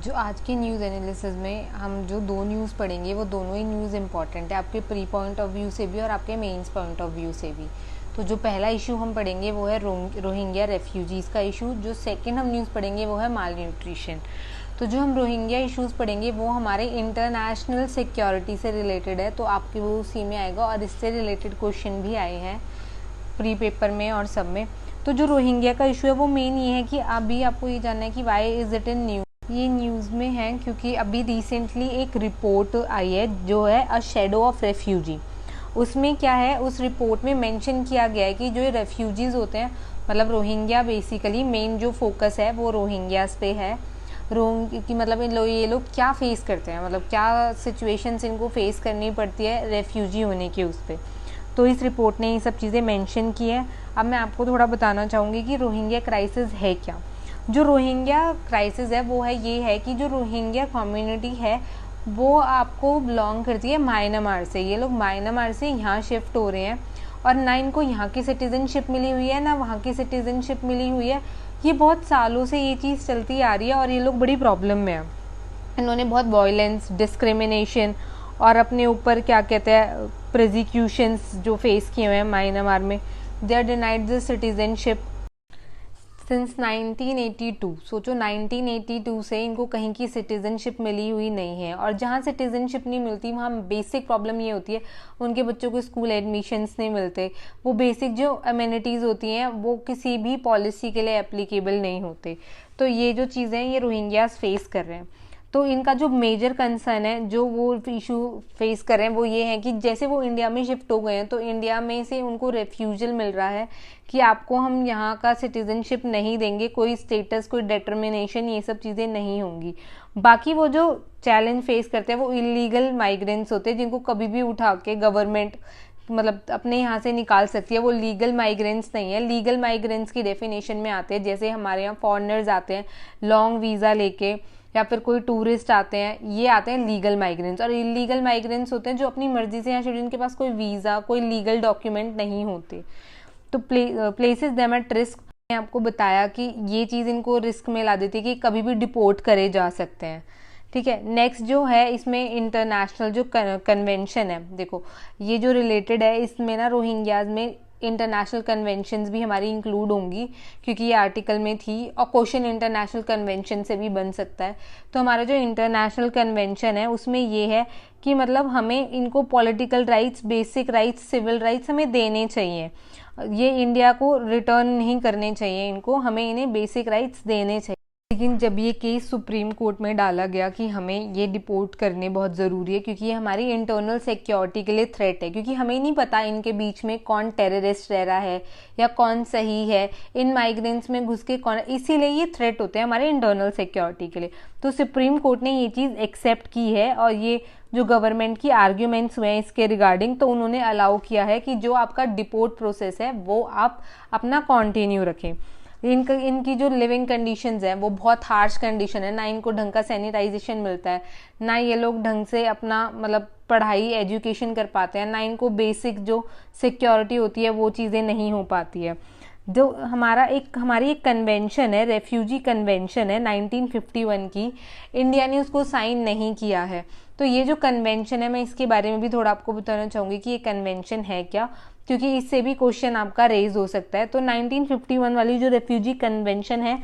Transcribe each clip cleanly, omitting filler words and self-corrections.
जो आज के न्यूज़ एनालिसिस में हम जो दो न्यूज़ पढ़ेंगे वो दोनों ही न्यूज़ इंपॉर्टेंट है आपके प्री पॉइंट ऑफ व्यू से भी और आपके मेंस पॉइंट ऑफ व्यू से भी। तो जो पहला इशू हम पढ़ेंगे वो है रोहिंग्या रेफ्यूजीज़ का इशू। जो सेकंड हम न्यूज़ पढ़ेंगे वो है माल न्यूट्रिशन। तो जो हम रोहिंग्या इश्यूज़ पढ़ेंगे वो हमारे इंटरनेशनल सिक्योरिटी से रिलेटेड है, तो आपके वो उसी में आएगा और इससे रिलेटेड क्वेश्चन भी आए हैं प्री पेपर में और सब में। तो जो रोहिंग्या का इशू है वो मेन ये है कि अभी आपको ये जानना है कि why is it in news. ये न्यूज़ में है क्योंकि अभी रिसेंटली एक रिपोर्ट आई है जो है अ शैडो ऑफ रेफ्यूजी। उसमें क्या है, उस रिपोर्ट में मेंशन किया गया है कि जो ये रेफ्यूजीज़ होते हैं, मतलब रोहिंग्या, बेसिकली मेन जो फोकस है वो रोहिंग्यास पे है। कि मतलब ये लोग क्या फेस करते हैं, मतलब क्या सिचुएशंस इनको फेस करनी पड़ती है रेफ्यूजी होने के उस पर। तो इस रिपोर्ट ने ये सब चीज़ें मेंशन की है। अब मैं आपको थोड़ा बताना चाहूँगी कि रोहिंग्या क्राइसिस है क्या। जो रोहिंग्या क्राइसिस है वो है ये है कि जो रोहिंग्या कम्युनिटी है वो आपको बिलोंग करती है म्यांमार से। ये लोग म्यांमार से यहाँ शिफ्ट हो रहे हैं और ना इनको यहाँ की सिटीज़नशिप मिली हुई है ना वहाँ की सिटीज़नशिप मिली हुई है। ये बहुत सालों से ये चीज़ चलती आ रही है और ये लोग बड़ी प्रॉब्लम में है। इन्होंने बहुत वायलेंस, डिस्क्रिमिनेशन और अपने ऊपर क्या कहते हैं प्रोसिक्यूशंस जो फेस किए हुए हैं म्यांमार में। They are denied the citizenship since 1982। सोचो 1982 से इनको कहीं की सिटीजनशिप मिली हुई नहीं है, और जहाँ सिटीजनशिप नहीं मिलती वहाँ बेसिक प्रॉब्लम ये होती है उनके बच्चों को स्कूल एडमिशन्स नहीं मिलते। वो बेसिक जो अमेनिटीज़ होती हैं वो किसी भी पॉलिसी के लिए एप्लीकेबल नहीं होते। तो ये जो चीज़ें ये रोहिंग्यास फेस कर रहे हैं। तो इनका जो मेजर कंसर्न है, जो वो इशू फेस कर रहे हैं वो ये है कि जैसे वो इंडिया में शिफ्ट हो गए हैं तो इंडिया में से उनको रेफ्यूजल मिल रहा है कि आपको हम यहाँ का सिटीजनशिप नहीं देंगे, कोई स्टेटस, कोई डिटर्मिनेशन, ये सब चीज़ें नहीं होंगी। बाकी वो जो चैलेंज फेस करते हैं वो इलीगल माइग्रेंट्स होते हैं जिनको कभी भी उठा के गवर्नमेंट मतलब अपने यहाँ से निकाल सकती है। वो लीगल माइग्रेंट्स नहीं है। लीगल माइग्रेंट्स की डेफिनेशन में आते हैं जैसे हमारे यहाँ फॉरेनर्स आते हैं लॉन्ग वीज़ा लेके, या फिर कोई टूरिस्ट आते हैं, ये आते हैं लीगल माइग्रेंट्स। और इलीगल माइग्रेंट्स होते हैं जो अपनी मर्जी से यहाँ शिफ्ट, जिनके पास कोई वीज़ा, कोई लीगल डॉक्यूमेंट नहीं होते। तो प्लेसेस देम एट रिस्क। मैंने आपको बताया कि ये चीज़ इनको रिस्क में ला देती है कि कभी भी डिपोर्ट करे जा सकते हैं। ठीक है, नेक्स्ट जो है इसमें इंटरनेशनल जो कन्वेंशन है, देखो ये जो रिलेटेड है इसमें ना रोहिंग्याज में इंटरनेशनल कन्वेंशंस भी हमारी इंक्लूड होंगी क्योंकि ये आर्टिकल में थी, और क्वेश्चन इंटरनेशनल कन्वेंशन से भी बन सकता है। तो हमारा जो इंटरनेशनल कन्वेंशन है उसमें ये है कि मतलब हमें इनको political rights, basic rights, civil rights हमें देने चाहिए। ये इंडिया को रिटर्न नहीं करने चाहिए इनको, हमें इन्हें बेसिक राइट्स देने चाहिए। लेकिन जब ये केस सुप्रीम कोर्ट में डाला गया कि हमें ये डिपोर्ट करने बहुत ज़रूरी है क्योंकि ये हमारी इंटरनल सिक्योरिटी के लिए थ्रेट है, क्योंकि हमें नहीं पता इनके बीच में कौन टेररिस्ट रह रहा है या कौन सही है, इन माइग्रेंट्स में घुस के कौन, इसीलिए ये थ्रेट होते हैं हमारे इंटरनल सिक्योरिटी के लिए। तो सुप्रीम कोर्ट ने ये चीज़ एक्सेप्ट की है और ये जो गवर्नमेंट की आर्ग्यूमेंट्स हुए हैं इसके रिगार्डिंग, तो उन्होंने अलाउ किया है कि जो आपका डिपोर्ट प्रोसेस है वो आप अपना कंटिन्यू रखें। इनकी जो लिविंग कंडीशंस हैं वो बहुत हार्श कंडीशन है, ना इनको ढंग का सैनिटाइजेशन मिलता है, ना ये लोग ढंग से अपना मतलब पढ़ाई एजुकेशन कर पाते हैं, ना इनको बेसिक जो सिक्योरिटी होती है वो चीज़ें नहीं हो पाती है। जो हमारी एक कन्वेंशन है, रेफ्यूजी कन्वेंशन है 1951 की, इंडिया ने उसको साइन नहीं किया है। तो ये जो कन्वेंशन है मैं इसके बारे में भी थोड़ा आपको बताना चाहूँगी कि ये कन्वेंशन है क्या, क्योंकि इससे भी क्वेश्चन आपका रेज हो सकता है। तो 1951 वाली जो रेफ्यूजी कन्वेंशन है,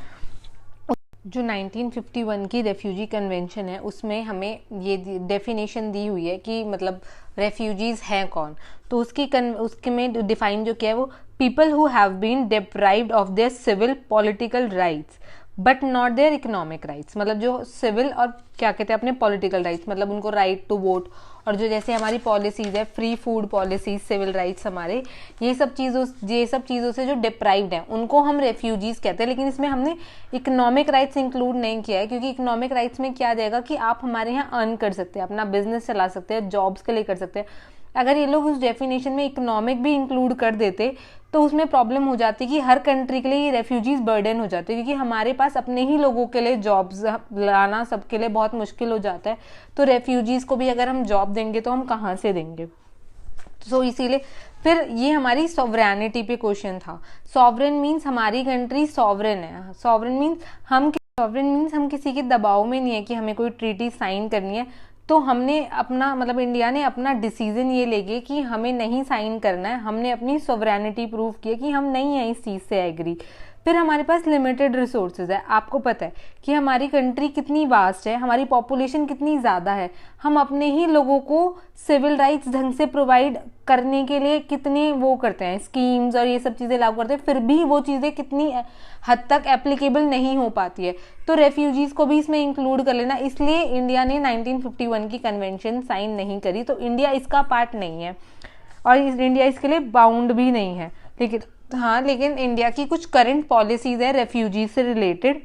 जो 1951 की रेफ्यूजी कन्वेंशन है उसमें हमें ये डेफिनेशन दी हुई है कि मतलब रेफ्यूजीज हैं कौन। तो उसके में डिफाइन जो किया है वो people who have been deprived of their civil political rights but not their economic rights. मतलब जो सिविल और क्या कहते हैं अपने पॉलिटिकल राइट्स, मतलब उनको राइट टू वोट, और जो जैसे हमारी पॉलिसीज़ है free food policies, civil rights हमारे, ये सब चीज़ों से जो डिप्राइव्ड हैं उनको हम रेफ्यूजीज़ कहते हैं। लेकिन इसमें हमने इकोनॉमिक राइट्स इंक्लूड नहीं किया है क्योंकि इकोनॉमिक राइट्स में क्या जाएगा कि आप हमारे यहाँ अर्न कर सकते हैं, अपना बिजनेस चला सकते हैं, जॉब्स के लिए कर सकते हैं। अगर ये लोग उस डेफिनेशन में इकोनॉमिक भी इंक्लूड कर देते तो उसमें प्रॉब्लम हो जाती कि हर कंट्री के लिए ये रेफ्यूजीज बर्डन हो जाते, क्योंकि हमारे पास अपने ही लोगों के लिए जॉब्स लाना सबके लिए बहुत मुश्किल हो जाता है। तो रेफ्यूजीज को भी अगर हम जॉब देंगे तो हम कहाँ से देंगे। सो इसीलिए फिर ये हमारी सॉवरेनिटी पे क्वेश्चन था। सॉवरेन मीन्स हमारी कंट्री सॉवरेन है, सॉवरेन मीन्स हम सॉवरेन मीन्स हम किसी के दबाव में नहीं है कि हमें कोई ट्रीटी साइन करनी है, तो हमने अपना मतलब इंडिया ने अपना डिसीजन ये लेके कि हमें नहीं साइन करना है, हमने अपनी सॉवरेनिटी प्रूव किया कि हम नहीं है इस चीज़ से एग्री। फिर हमारे पास लिमिटेड रिसोर्सेज है, आपको पता है कि हमारी कंट्री कितनी वास्ट है, हमारी पॉपुलेशन कितनी ज़्यादा है, हम अपने ही लोगों को सिविल राइट्स ढंग से प्रोवाइड करने के लिए कितने वो करते हैं, स्कीम्स और ये सब चीज़ें लागू करते हैं, फिर भी वो चीज़ें कितनी हद तक एप्लीकेबल नहीं हो पाती है। तो रेफ्यूजीज़ को भी इसमें इंक्लूड कर लेना, इसलिए इंडिया ने 1951 की कन्वेंशन साइन नहीं करी। तो इंडिया इसका पार्ट नहीं है और इंडिया इसके लिए बाउंड भी नहीं है। लेकिन इंडिया की कुछ करंट पॉलिसीज है रेफ्यूजी से रिलेटेड।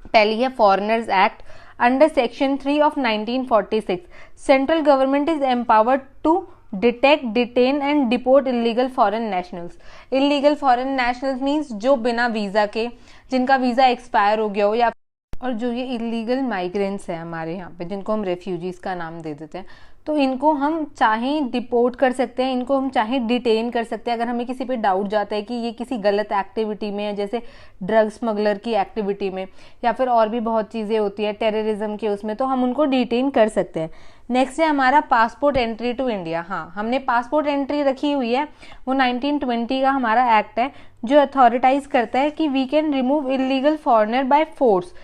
पहली है foreigners act. Under section 3 of 1946 central government is empowered to detect, detain and deport illegal foreign nationals. Illegal foreign nationals means जो बिना वीज़ा के, जिनका वीज़ा एक्सपायर हो गया हो, या और जो ये इलीगल माइग्रेंट्स हैं हमारे यहाँ पे, जिनको हम रेफ्यूजीज़ का नाम दे देते हैं, तो इनको हम चाहें डिपोर्ट कर सकते हैं, इनको हम चाहें डिटेन कर सकते हैं। अगर हमें किसी पे डाउट जाता है कि ये किसी गलत एक्टिविटी में है, जैसे ड्रग स्मगलर की एक्टिविटी में, या फिर और भी बहुत चीज़ें होती है टेररिज्म के उसमें, तो हम उनको डिटेन कर सकते हैं। नेक्स्ट है हमारा पासपोर्ट एंट्री टू इंडिया। हाँ, हमने पासपोर्ट एंट्री रखी हुई है, वो 1920 का हमारा एक्ट है जो अथॉरिटाइज करता है कि we can remove illegal foreigner by force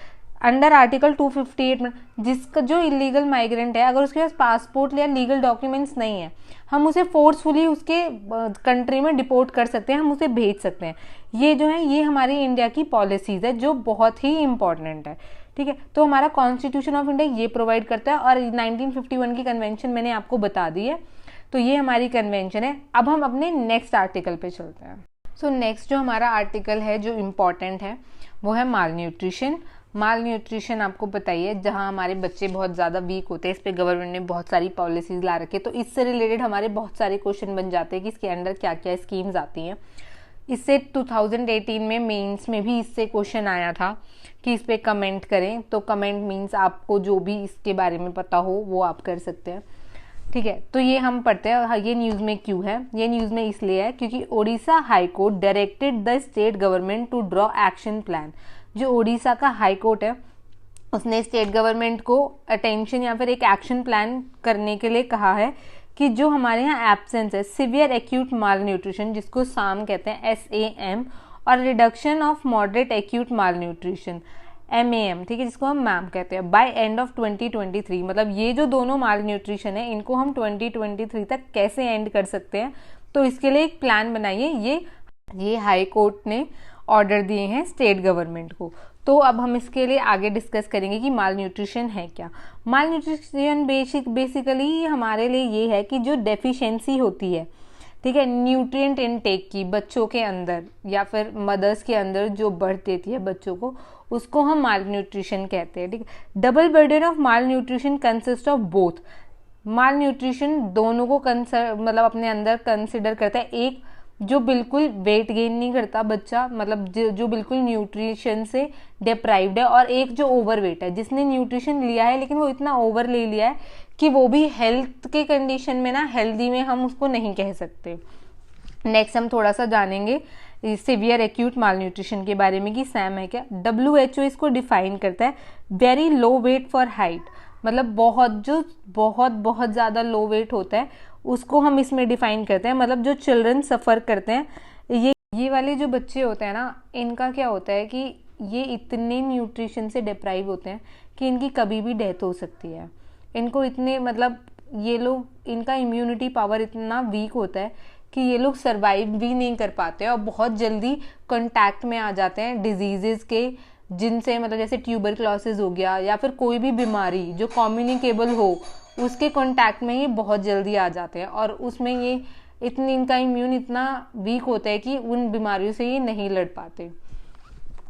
under article 258 में। जिसका जो इलीगल माइग्रेंट है, अगर उसके पास पासपोर्ट या लीगल डॉक्यूमेंट्स नहीं है, हम उसे फोर्सफुली उसके कंट्री में डिपोर्ट कर सकते हैं, हम उसे भेज सकते हैं। ये जो है ये हमारी इंडिया की पॉलिसीज है जो बहुत ही इंपॉर्टेंट है। ठीक है, तो हमारा कॉन्स्टिट्यूशन ऑफ इंडिया ये प्रोवाइड करता है और 1951 की कन्वेंशन मैंने आपको बता दी है। तो ये हमारी कन्वेंशन है। अब हम अपने नेक्स्ट आर्टिकल पे चलते हैं। सो नेक्स्ट जो हमारा आर्टिकल है जो इम्पॉर्टेंट है वो है माल न्यूट्रिशन। माल न्यूट्रिशन आपको बताइए, जहाँ हमारे बच्चे बहुत ज़्यादा वीक होते हैं, इस पर गवर्नमेंट ने बहुत सारी पॉलिसीज़ ला रखी है। तो इससे रिलेटेड हमारे बहुत सारे क्वेश्चन बन जाते हैं कि इसके अंडर क्या क्या स्कीम्स आती हैं। इससे 2018 में मेंस में भी इससे क्वेश्चन आया था कि इस पर कमेंट करें। तो कमेंट मीन्स आपको जो भी इसके बारे में पता हो वो आप कर सकते हैं। ठीक है, तो ये हम पढ़ते हैं। ये न्यूज़ में क्यों है? ये न्यूज़ में इसलिए है क्योंकि Odisha high court directed the state government to draw action plan. जो ओडिशा का हाई कोर्ट है उसने स्टेट गवर्नमेंट को अटेंशन या फिर एक एक्शन प्लान करने के लिए कहा है कि जो हमारे यहाँ एब्सेंस है, सिवियर एक्यूट माल न्यूट्रिशन, जिसको SAM कहते हैं, SAM, और reduction of moderate acute mall nutrition, MAM, ठीक है, जिसको हम मैम कहते हैं, बाय एंड ऑफ 2023। मतलब ये जो दोनों माल न्यूट्रिशन है इनको हम 2023 तक कैसे एंड कर सकते हैं, तो इसके लिए एक प्लान बनाइए। ये हाई कोर्ट ने ऑर्डर दिए हैं स्टेट गवर्नमेंट को। तो अब हम इसके लिए आगे डिस्कस करेंगे कि माल न्यूट्रिशन है क्या। माल न्यूट्रिशन बेसिकली हमारे लिए ये है कि जो डेफिशिएंसी होती है, ठीक है, न्यूट्रिएंट इनटेक की बच्चों के अंदर या फिर मदर्स के अंदर जो बढ़ देती है बच्चों को, उसको हम माल न्यूट्रिशन कहते हैं। ठीक है, double burden of mall nutrition consist of both. Mall nutrition दोनों को मतलब अपने अंदर कंसिडर करता है। एक जो बिल्कुल वेट गेन नहीं करता बच्चा, मतलब जो बिल्कुल न्यूट्रिशन से डिप्राइव्ड है, और एक जो ओवरवेट है जिसने न्यूट्रिशन लिया है लेकिन वो इतना ओवर ले लिया है कि वो भी हेल्थ के कंडीशन में ना हेल्दी में हम उसको नहीं कह सकते। नेक्स्ट हम थोड़ा सा जानेंगे सिवियर एक्यूट माल न्यूट्रिशन के बारे में कि SAM है क्या। WHO इसको डिफाइन करता है very low weight for height, मतलब बहुत ज़्यादा लो वेट होता है उसको हम इसमें डिफाइन करते हैं। मतलब जो चिल्ड्रन सफ़र करते हैं, ये वाले जो बच्चे होते हैं ना, इनका क्या होता है कि ये इतने न्यूट्रिशन से डिप्राइव होते हैं कि इनकी कभी भी डेथ हो सकती है। इनको इतने मतलब ये लोग, इनका इम्यूनिटी पावर इतना वीक होता है कि ये लोग सर्वाइव भी नहीं कर पाते और बहुत जल्दी कांटेक्ट में आ जाते हैं डिजीज़ेस के, जिनसे मतलब जैसे ट्यूबरक्लोसिस हो गया या फिर कोई भी बीमारी जो कम्युनिकेबल हो, उसके कांटेक्ट में ये बहुत जल्दी आ जाते हैं। और उसमें ये इनका इम्यून इतना वीक होता है कि उन बीमारियों से ये नहीं लड़ पाते।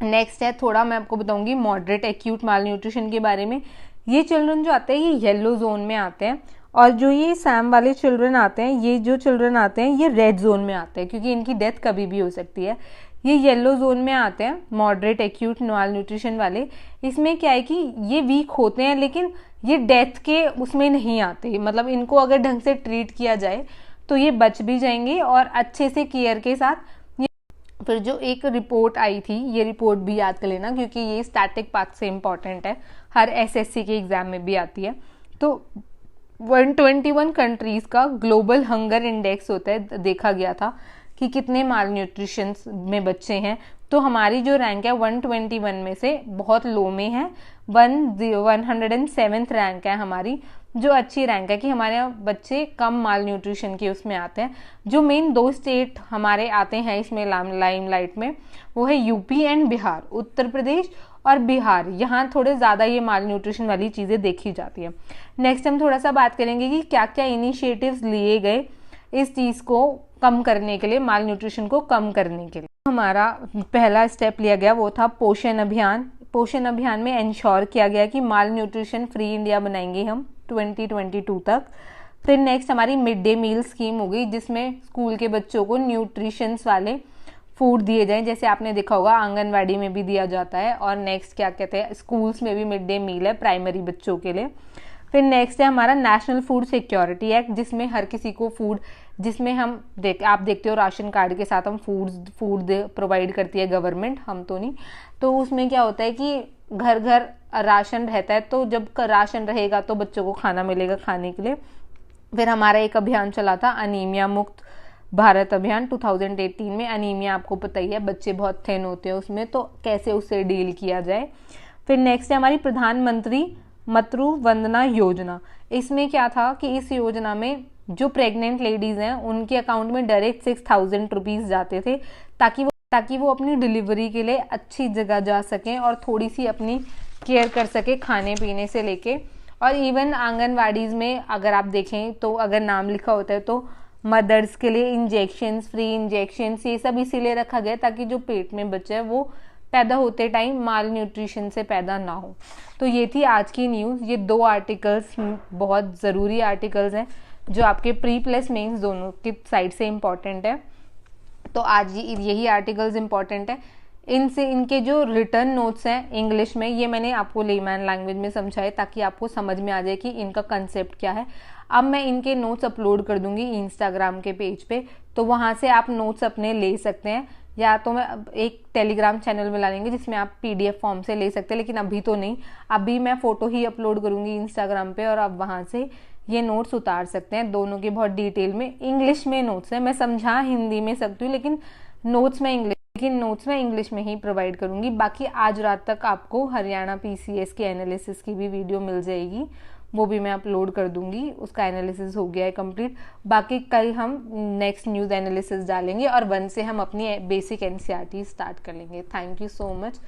नेक्स्ट है, थोड़ा मैं आपको बताऊंगी मॉडरेट एक्यूट माल न्यूट्रिशन के बारे में। ये चिल्ड्रन जो आते हैं ये येलो जोन में आते हैं, और जो ये SAM वाले चिल्ड्रन आते हैं, ये जो चिल्ड्रन आते हैं ये रेड जोन में आते हैं, क्योंकि इनकी डेथ कभी भी हो सकती है। ये येलो जोन में आते हैं मॉडरेट एक्यूट माल न्यूट्रिशन वाले। इसमें क्या है कि ये वीक होते हैं लेकिन ये डेथ के उसमें नहीं आते, मतलब इनको अगर ढंग से ट्रीट किया जाए तो ये बच भी जाएंगे और अच्छे से केयर के साथ ये फिर जो एक रिपोर्ट आई थी, ये रिपोर्ट भी याद कर लेना क्योंकि ये स्टैटिक पार्ट से इम्पॉर्टेंट है, हर एसएससी के एग्जाम में भी आती है। तो 121 कंट्रीज का ग्लोबल हंगर इंडेक्स होता है, देखा गया था कि कितने माल न्यूट्रिशन में बच्चे हैं। तो हमारी जो रैंक है 121 में से बहुत लो में है, 107th रैंक है हमारी, जो अच्छी रैंक है कि हमारे यहाँ बच्चे कम माल न्यूट्रिशन के उसमें आते हैं। जो मेन 2 स्टेट हमारे आते हैं इसमें लाइमलाइट में, वो है यूपी एंड बिहार। उत्तर प्रदेश और बिहार, यहाँ थोड़े ज़्यादा ये माल न्यूट्रिशन वाली चीज़ें देखी जाती है। नेक्स्ट हम थोड़ा सा बात करेंगे कि क्या क्या इनिशिएटिव्स लिए गए इस चीज़ को कम करने के लिए, माल न्यूट्रिशन को कम करने के लिए। हमारा पहला स्टेप लिया गया वो था पोषण अभियान। पोषण अभियान में इंश्योर किया गया कि माल न्यूट्रिशन फ्री इंडिया बनाएंगे हम 2022 तक। फिर नेक्स्ट हमारी मिड डे मील स्कीम हो गई, जिसमें स्कूल के बच्चों को न्यूट्रिशंस वाले फूड दिए जाएं, जैसे आपने देखा होगा आंगनवाड़ी में भी दिया जाता है। और नेक्स्ट क्या कहते हैं, स्कूल्स में भी मिड डे मील है प्राइमरी बच्चों के लिए। फिर नेक्स्ट है हमारा नेशनल फूड सिक्योरिटी एक्ट, जिसमें हर किसी को फूड, जिसमें हम आप देखते हो राशन कार्ड के साथ हम फूड प्रोवाइड करती है गवर्नमेंट, हम तो नहीं। तो उसमें क्या होता है कि घर घर राशन रहता है, तो जब राशन रहेगा तो बच्चों को खाना मिलेगा खाने के लिए। फिर हमारा एक अभियान चला था अनीमिया मुक्त भारत अभियान 2018 में। अनीमिया आपको पता ही है, बच्चे बहुत थिन होते हैं उसमें, तो कैसे उससे डील किया जाए। फिर नेक्स्ट है हमारी प्रधानमंत्री मातृ वंदना योजना। इसमें क्या था कि इस योजना में जो प्रेग्नेंट लेडीज हैं उनके अकाउंट में डायरेक्ट 6000 रुपीज़ जाते थे, ताकि वो अपनी डिलीवरी के लिए अच्छी जगह जा सकें और थोड़ी सी अपनी केयर कर सके खाने पीने से लेके। और इवन आंगनवाड़ीज़ में अगर आप देखें तो अगर नाम लिखा होता है तो मदर्स के लिए इंजेक्शंस, फ्री इंजेक्शंस, ये सब इसीलिए रखा गया ताकि जो पेट में बच्चा है वो पैदा होते टाइम माल न्यूट्रिशन से पैदा ना हो। तो ये थी आज की न्यूज़। ये 2 आर्टिकल्स बहुत ज़रूरी आर्टिकल्स हैं जो आपके प्री प्लस मेंस दोनों की साइड से इम्पॉर्टेंट है। तो आज यही आर्टिकल्स इम्पॉर्टेंट है। इनसे इनके जो रिटर्न नोट्स हैं इंग्लिश में, ये मैंने आपको लेमैन लैंग्वेज में समझाए ताकि आपको समझ में आ जाए कि इनका कंसेप्ट क्या है। अब मैं इनके नोट्स अपलोड कर दूंगी इंस्टाग्राम के पेज पे, तो वहाँ से आप नोट्स अपने ले सकते हैं, या तो मैं एक टेलीग्राम चैनल में ला लेंगे जिसमें आप PDF फॉर्म से ले सकते हैं, लेकिन अभी तो नहीं, अभी मैं फ़ोटो ही अपलोड करूँगी इंस्टाग्राम पे और आप वहाँ से ये नोट्स उतार सकते हैं। दोनों के बहुत डिटेल में इंग्लिश में नोट्स हैं, मैं समझा हिंदी में सकती हूँ, लेकिन नोट्स मैं इंग्लिश में ही प्रोवाइड करूँगी। बाकी आज रात तक आपको हरियाणा PCS के एनालिसिस की भी वीडियो मिल जाएगी, वो भी मैं अपलोड कर दूंगी, उसका एनालिसिस हो गया है कंप्लीट। बाकी कल हम नेक्स्ट न्यूज़ एनालिसिस डालेंगे और 1 से हम अपनी बेसिक NCERT स्टार्ट कर लेंगे। Thank you so much.